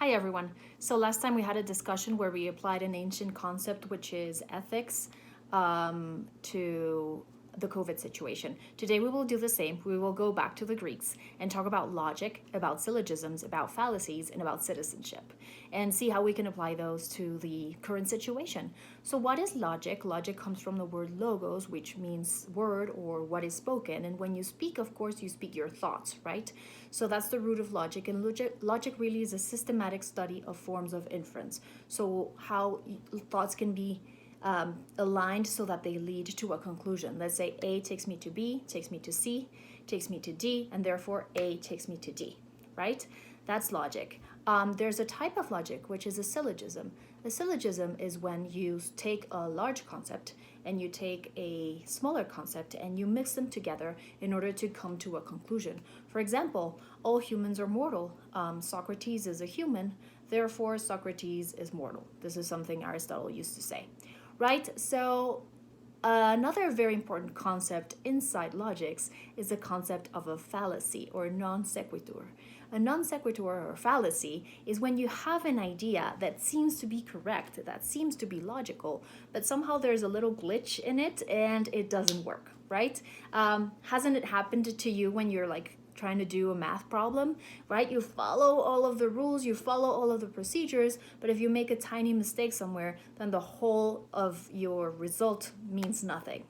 Hi everyone. So last time we had a discussion where we applied an ancient concept, which is ethics, to the COVID situation. Today we will do the same. We will go back to the Greeks and talk about logic, about syllogisms, about fallacies, and about citizenship, and see how we can apply those to the current situation. So what is logic? Logic comes from the word logos, which means word or what is spoken. And when you speak, of course, you speak your thoughts, right? So that's the root of logic. And logic really is a systematic study of forms of inference. So how thoughts can be aligned so that they lead to a conclusion. Let's say A takes me to B, takes me to C, takes me to D, and therefore A takes me to D, right? That's logic. There's a type of logic, which is a syllogism. A syllogism is when you take a large concept and you take a smaller concept and you mix them together in order to come to a conclusion. For example, all humans are mortal. Socrates is a human, therefore Socrates is mortal. This is something Aristotle used to say, right? So another very important concept inside logics is the concept of a fallacy or non sequitur. A non sequitur or fallacy is when you have an idea that seems to be correct, that seems to be logical, but somehow there's a little glitch in it and it doesn't work, right? Hasn't it happened to you when you're like trying to do a math problem, right? You follow all of the rules, you follow all of the procedures, but if you make a tiny mistake somewhere, then the whole of your result means nothing.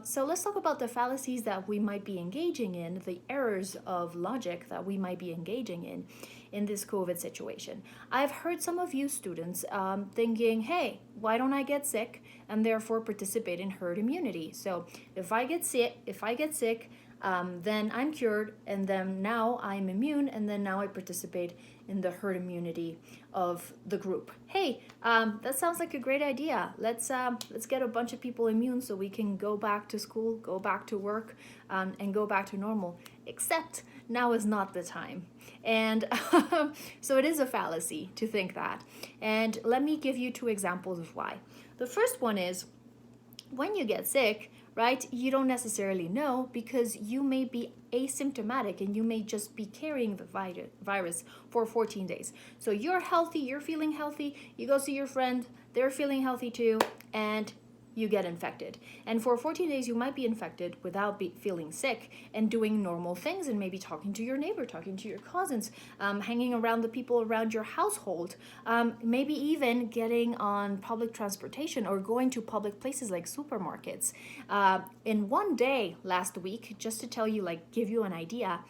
So let's talk about the fallacies that we might be engaging in, the errors of logic that we might be engaging in this COVID situation. I've heard some of you students thinking, hey, why don't I get sick and therefore participate in herd immunity? So if I get sick, then I'm cured, and then now I'm immune, and then now I participate in the herd immunity of the group. Hey, that sounds like a great idea. Let's get a bunch of people immune so we can go back to school, go back to work, and go back to normal. Except now is not the time. And so it is a fallacy to think that. And let me give you two examples of why. The first one is when you get sick, right, you don't necessarily know because you may be asymptomatic and you may just be carrying the virus for 14 days. So you're healthy, you're feeling healthy, you go see your friend, they're feeling healthy too, and you get infected. And for 14 days, you might be infected without feeling sick and doing normal things and maybe talking to your neighbor, talking to your cousins, hanging around the people around your household, maybe even getting on public transportation or going to public places like supermarkets. In one day last week, just to tell you, like, give you an idea,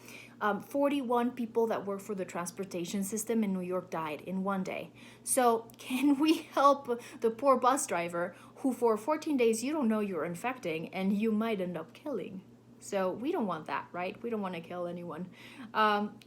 41 people that work for the transportation system in New York died in one day. So can we help the poor bus driver who for 14 days you don't know you're infecting and you might end up killing? So we don't want that, right? We don't want to kill anyone.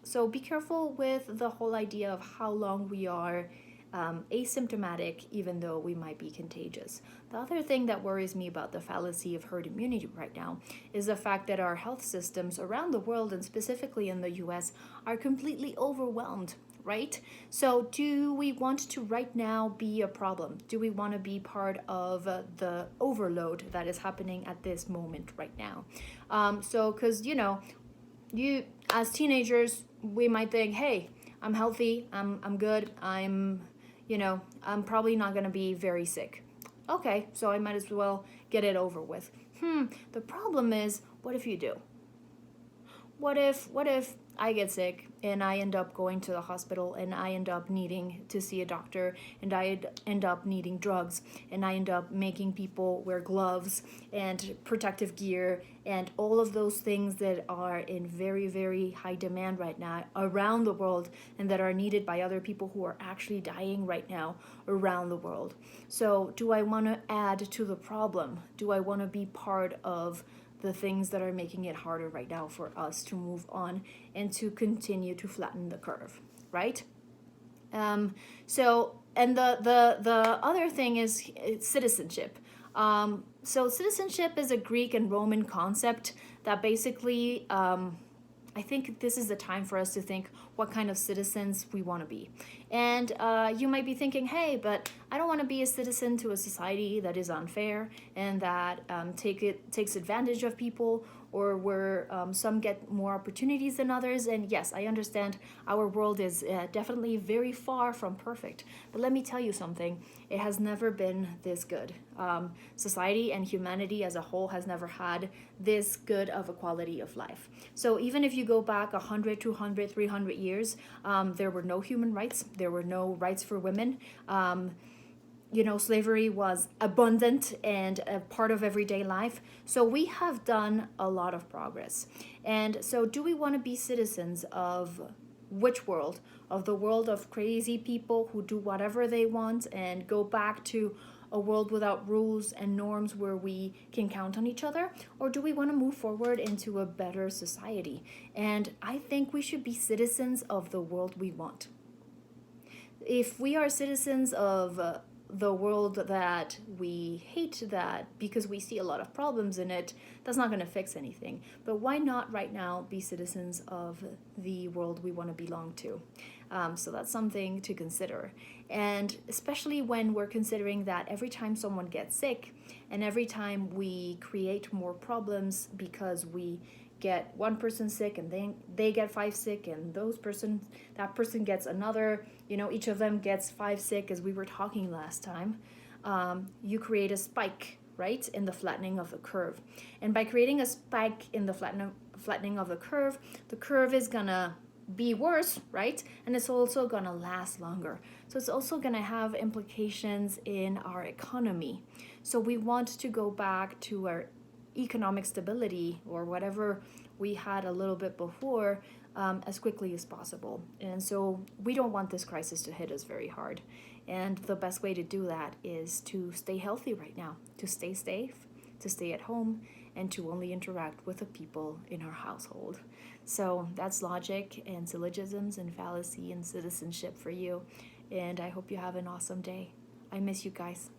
So be careful with the whole idea of how long we are asymptomatic, even though we might be contagious. The other thing that worries me about the fallacy of herd immunity right now is the fact that our health systems around the world, and specifically in the US, are completely overwhelmed, right? So do we want to right now be a problem? Do we want to be part of the overload that is happening at this moment right now? So because, you as teenagers, we might think, hey, I'm healthy, I'm good, I'm probably not going to be very sick. Okay, so I might as well get it over with. The problem is, what if you do? What if I get sick and I end up going to the hospital and I end up needing to see a doctor and I end up needing drugs and I end up making people wear gloves and protective gear and all of those things that are in very, very high demand right now around the world and that are needed by other people who are actually dying right now around the world. So do I want to add to the problem? Do I want to be part of the things that are making it harder right now for us to move on and to continue to flatten the curve, right? So the other thing is citizenship. So citizenship is a Greek and Roman concept that basically I think this is the time for us to think what kind of citizens we want to be. And you might be thinking, hey, but I don't want to be a citizen to a society that is unfair and that takes advantage of people or where some get more opportunities than others. And yes, I understand our world is definitely very far from perfect. But let me tell you something, it has never been this good. Society and humanity as a whole has never had this good of a quality of life. So even if you go back 100, 200, 300 years, there were no human rights, there were no rights for women. Slavery was abundant and a part of everyday life. So we have done a lot of progress. And so do we want to be citizens of which world? Of the world of crazy people who do whatever they want and go back to a world without rules and norms where we can count on each other? Or do we want to move forward into a better society? And I think we should be citizens of the world we want. If we are citizens of the world that we hate, that because we see a lot of problems in it, that's not going to fix anything. But why not right now be citizens of the world we want to belong to? So that's something to consider. And especially when we're considering that every time someone gets sick and every time we create more problems because we get one person sick and then they get 5 sick and that person gets another, each of them gets 5 sick, as we were talking last time, you create a spike, right, in the flattening of the curve. And by creating a spike in the flattening of the curve is gonna be worse, right? And it's also gonna last longer. So it's also gonna have implications in our economy. So we want to go back to our economic stability or whatever we had a little bit before as quickly as possible. And so we don't want this crisis to hit us very hard. And the best way to do that is to stay healthy right now, to stay safe, to stay at home, and to only interact with the people in our household. So that's logic and syllogisms and fallacy and citizenship for you. And I hope you have an awesome day. I miss you guys.